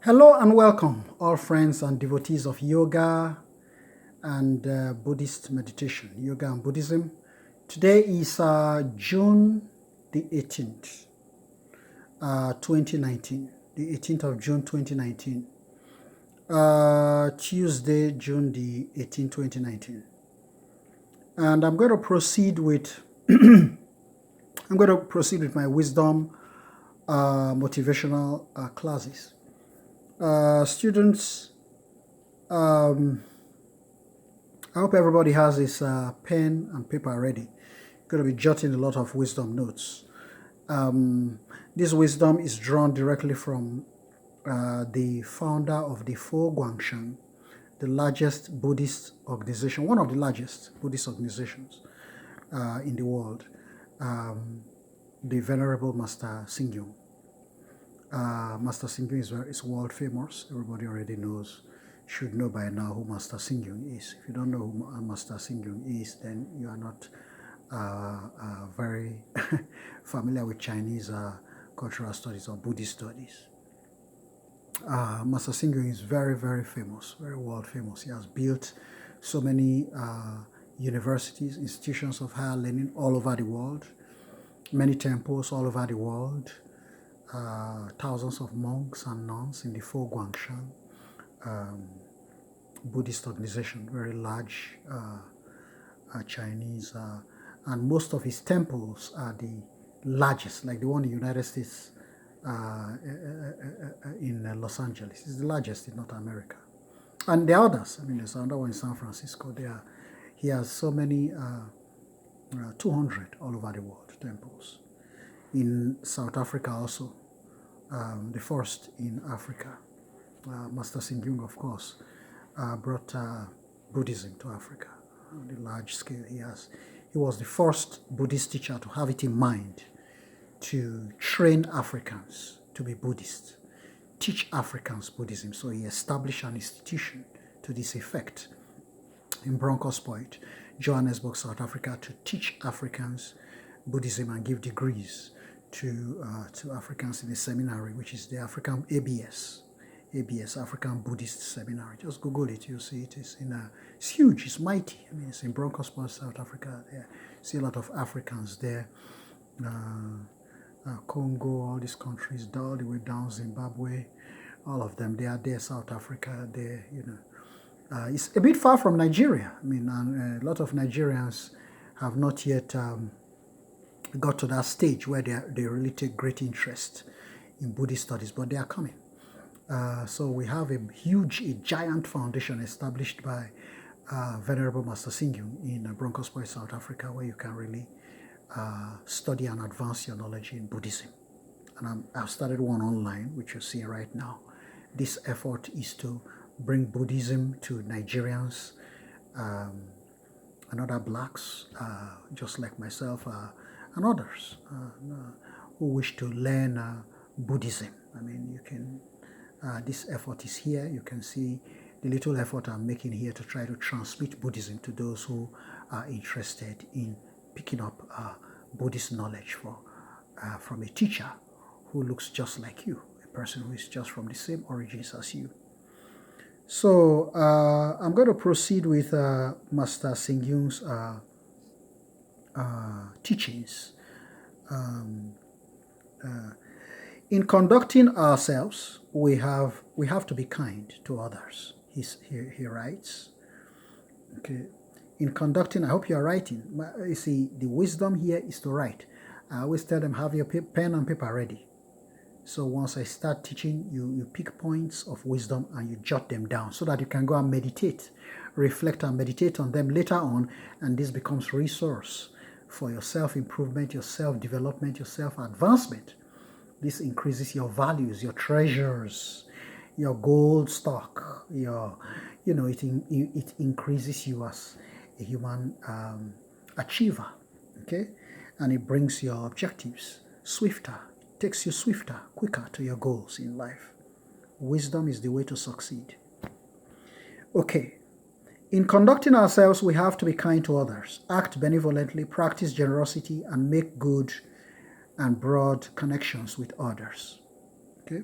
Hello and welcome, all friends and devotees of yoga and Buddhist meditation, yoga and Buddhism. Today is June the 18th, 2019, the 18th of June 2019, Tuesday, June the 18th, 2019. And I'm going to proceed with my wisdom motivational classes. Students, I hope everybody has his pen and paper ready. Going to be jotting a lot of wisdom notes. This wisdom is drawn directly from the founder of the Fo Guangshan, the largest Buddhist organization, one of the largest Buddhist organizations in the world, the Venerable Master Xingyun. Master Xingyun is world famous. Everybody already should know by now who Master Xingyun is. If you don't know who Master Xingyun is, then you are not very familiar with Chinese cultural studies or Buddhist studies. Master Xingyun is very, very famous, very world famous. He has built so many universities, institutions of higher learning all over the world, many temples all over the world. Thousands of monks and nuns in the Fo Guangshan Buddhist organization, very large Chinese, and most of his temples are the largest, like the one in the United States in Los Angeles. It's the largest in North America. And the others, there's another one in San Francisco. He has so many, 200 all over the world temples. In South Africa also, the first in Africa. Master Xingyun, of course, brought Buddhism to Africa on a large scale. He was the first Buddhist teacher to have it in mind to train Africans to be Buddhist, teach Africans Buddhism. So he established an institution to this effect in Bronkhorstpoort, Johannesburg, South Africa, to teach Africans Buddhism and give degrees to Africans in the seminary, which is the African ABS, African Buddhist Seminary. Just Google it, you'll see it. It's huge, it's mighty. It's in Bronkhorstpoort, South Africa. There, see a lot of Africans there. Congo, all these countries, all the way down Zimbabwe, all of them. They are there. South Africa, there. It's a bit far from Nigeria. And a lot of Nigerians have not yet got to that stage where they really take great interest in Buddhist studies, but they are coming. So we have a giant foundation established by Venerable Master Xingyun in Bronkhorstpoort, South Africa, where you can really study and advance your knowledge in Buddhism. And I've started one online, which you're seeing right now. This effort is to bring Buddhism to Nigerians and other blacks, just like myself, and others who wish to learn Buddhism. You can, this effort is here. You can see the little effort I'm making here to try to transmit Buddhism to those who are interested in picking up Buddhist knowledge from a teacher who looks just like you, a person who is just from the same origins as you. So I'm going to proceed with Master Xingyun's teachings. In conducting ourselves, we have to be kind to others. He writes. Okay. In conducting, I hope you are writing. You see, the wisdom here is to write. I always tell them, have your pen and paper ready. So once I start teaching, you pick points of wisdom and you jot them down so that you can go and meditate, reflect and meditate on them later on, and this becomes resource for your self-improvement, your self-development, your self-advancement. This increases your values, your treasures, your gold stock, it increases you as a human achiever, okay? And it brings your objectives swifter, takes you swifter, quicker to your goals in life. Wisdom is the way to succeed. Okay. In conducting ourselves, we have to be kind to others, act benevolently, practice generosity, and make good and broad connections with others. Okay?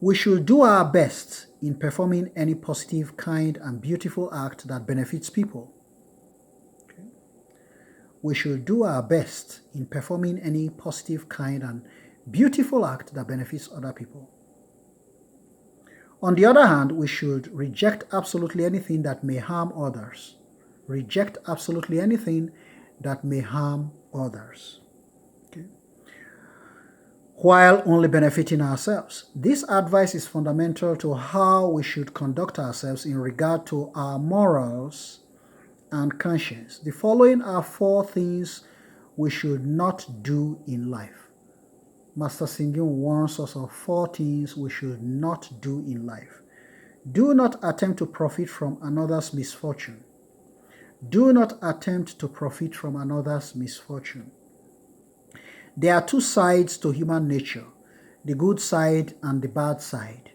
We should do our best in performing any positive, kind, and beautiful act that benefits people. Okay. We should do our best in performing any positive, kind, and beautiful act that benefits other people. On the other hand, we should reject absolutely anything that may harm others. Reject absolutely anything that may harm others. Okay. While only benefiting ourselves. This advice is fundamental to how we should conduct ourselves in regard to our morals and conscience. The following are 4 things we should not do in life. Master Singyun warns us of 4 things we should not do in life. Do not attempt to profit from another's misfortune. Do not attempt to profit from another's misfortune. There are 2 sides to human nature, the good side and the bad side.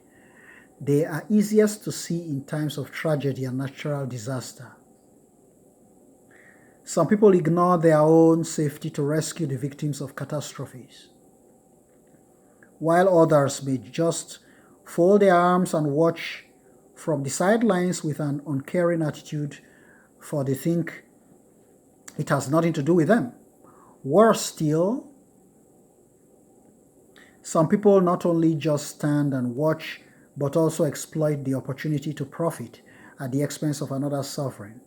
They are easiest to see in times of tragedy and natural disaster. Some people ignore their own safety to rescue the victims of catastrophes, while others may just fold their arms and watch from the sidelines with an uncaring attitude, for they think it has nothing to do with them. Worse still, some people not only just stand and watch, but also exploit the opportunity to profit at the expense of another's suffering.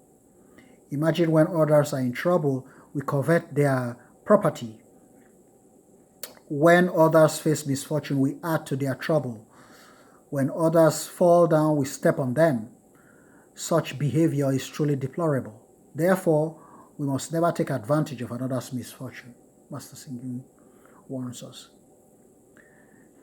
Imagine when others are in trouble, we covet their property. When others face misfortune, we add to their trouble. When others fall down, we step on them. Such behavior is truly deplorable. Therefore, we must never take advantage of another's misfortune. Master Singyun warns us.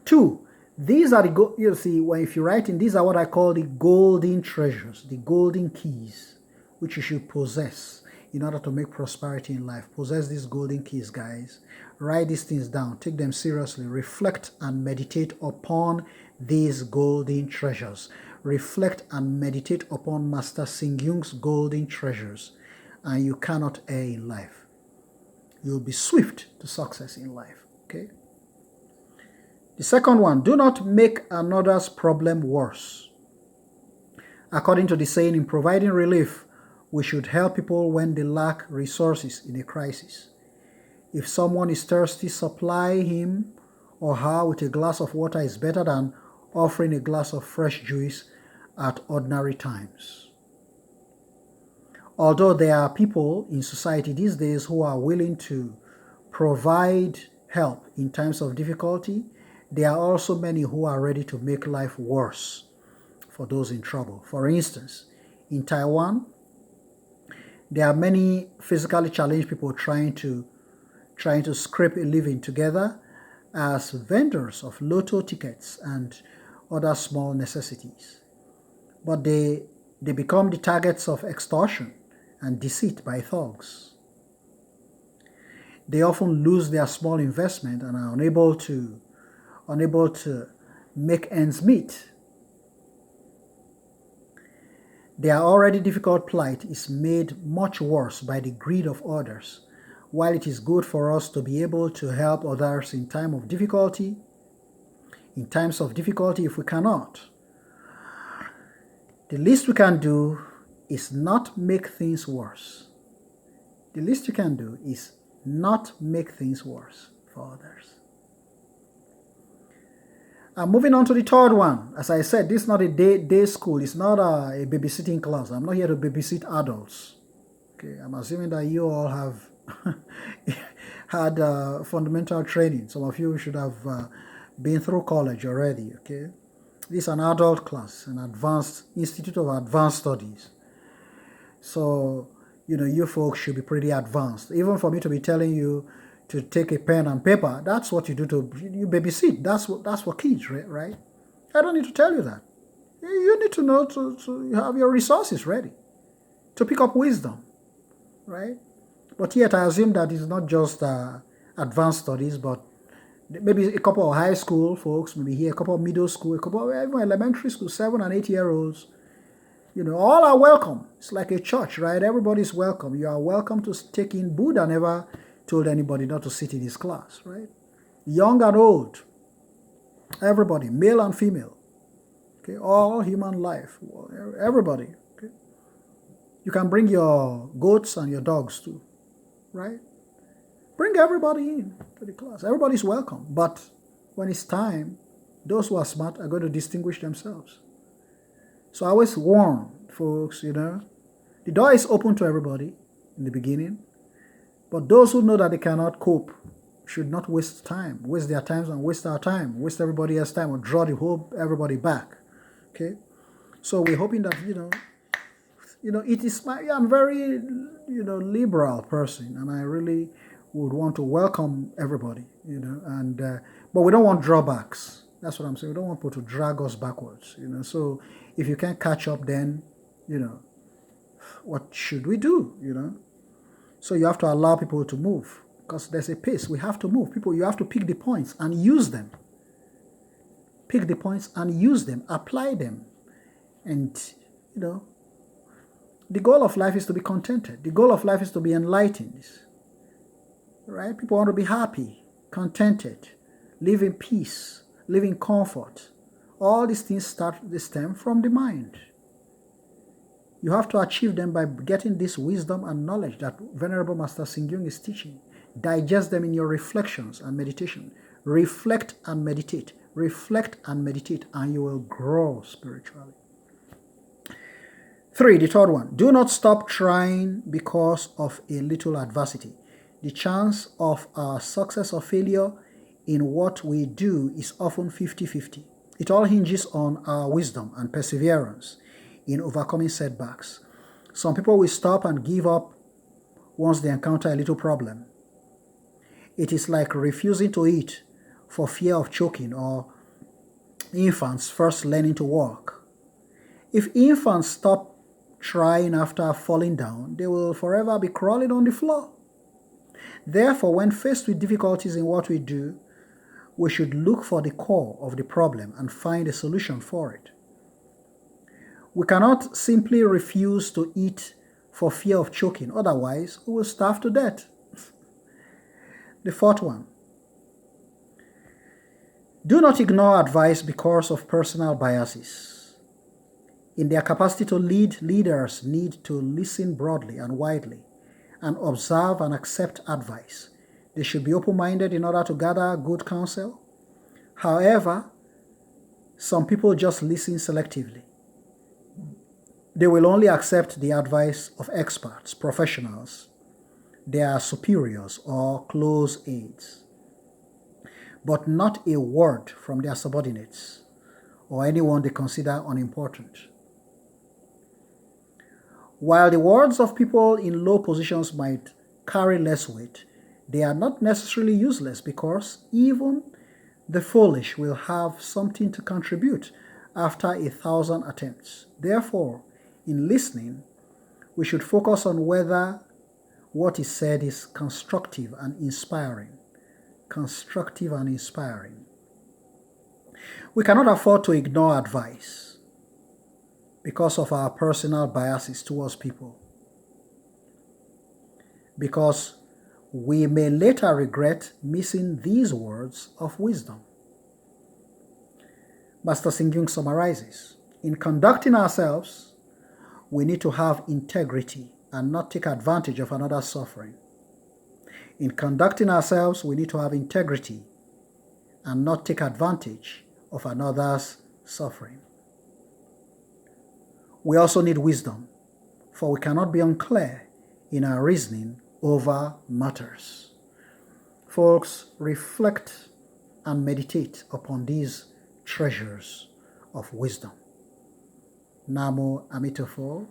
2, these are the, you see, if you're writing, these are what I call the golden treasures, the golden keys, which you should possess in order to make prosperity in life. Possess these golden keys, guys. Write these things down. Take them seriously. Reflect and meditate upon these golden treasures. Reflect and meditate upon Master Singyun's golden treasures, and you cannot err in life. You'll be swift to success in life. Okay? The second one, do not make another's problem worse. According to the saying, in providing relief, we should help people when they lack resources in a crisis. If someone is thirsty, supply him or her with a glass of water is better than offering a glass of fresh juice at ordinary times. Although there are people in society these days who are willing to provide help in times of difficulty, there are also many who are ready to make life worse for those in trouble. For instance, in Taiwan, there are many physically challenged people trying to scrape a living together as vendors of lotto tickets and other small necessities. But they become the targets of extortion and deceit by thugs. They often lose their small investment and are unable to make ends meet. Their already difficult plight is made much worse by the greed of others. While it is good for us to be able to help others in times of difficulty, if we cannot, the least we can do is not make things worse. The least you can do is not make things worse for others. Moving on to the third one. As I said, this is not a day school. It's not a babysitting class. I'm not here to babysit adults. Okay, I'm assuming that you all have had fundamental training. Some of you should have been through college already. Okay, this is an adult class, an advanced Institute of Advanced Studies. So, you folks should be pretty advanced. Even for me to be telling you to take a pen and paper, that's what you do you babysit. That's for kids, right? I don't need to tell you that. You need to know to have your resources ready to pick up wisdom, right? But yet I assume that it's not just advanced studies, but maybe a couple of high school folks, maybe here, a couple of middle school, a couple of even elementary school, 7 and 8 year olds. All are welcome. It's like a church, right? Everybody's welcome. You are welcome to take in. Buddha never told anybody not to sit in his class, right? Young and old. Everybody, male and female. Okay, all human life, everybody. Okay? You can bring your goats and your dogs too, right? Bring everybody in to the class. Everybody's welcome. But when it's time, those who are smart are going to distinguish themselves. So I always warn folks, the door is open to everybody in the beginning. But those who know that they cannot cope should not waste time, waste their time and waste our time, waste everybody else's time, or draw everybody back. Okay? So we're hoping that, it is I'm very, liberal person, and I really would want to welcome everybody, but we don't want drawbacks. That's what I'm saying. We don't want people to drag us backwards, So if you can't catch up, then, what should we do, So you have to allow people to move, because there's a pace. We have to move. People, you have to pick the points and use them. Pick the points and use them, apply them. And, the goal of life is to be contented. The goal of life is to be enlightened. Right? People want to be happy, contented, live in peace, live in comfort. All these things stem from the mind. You have to achieve them by getting this wisdom and knowledge that Venerable Master Singyung is teaching. Digest them in your reflections and meditation. Reflect and meditate. Reflect and meditate, and you will grow spiritually. 3, the third one. Do not stop trying because of a little adversity. The chance of our success or failure in what we do is often 50-50. It all hinges on our wisdom and perseverance in overcoming setbacks. Some people will stop and give up once they encounter a little problem. It is like refusing to eat for fear of choking, or infants first learning to walk. If infants stop trying after falling down, they will forever be crawling on the floor. Therefore, when faced with difficulties in what we do, we should look for the core of the problem and find a solution for it. We cannot simply refuse to eat for fear of choking, otherwise we will starve to death. The fourth one. Do not ignore advice because of personal biases. In their capacity to lead, leaders need to listen broadly and widely and observe and accept advice. They should be open-minded in order to gather good counsel. However, some people just listen selectively. They will only accept the advice of experts, professionals, their superiors or close aides, but not a word from their subordinates or anyone they consider unimportant. While the words of people in low positions might carry less weight, they are not necessarily useless, because even the foolish will have something to contribute after 1,000 attempts. Therefore, in listening, we should focus on whether what is said is constructive and inspiring. Constructive and inspiring. We cannot afford to ignore advice because of our personal biases towards people, because we may later regret missing these words of wisdom. Master Singyung summarizes, in conducting ourselves, we need to have integrity and not take advantage of another's suffering. In conducting ourselves, we need to have integrity and not take advantage of another's suffering. We also need wisdom, for we cannot be unclear in our reasoning over matters. Folks, reflect and meditate upon these treasures of wisdom. Namo Amitofo.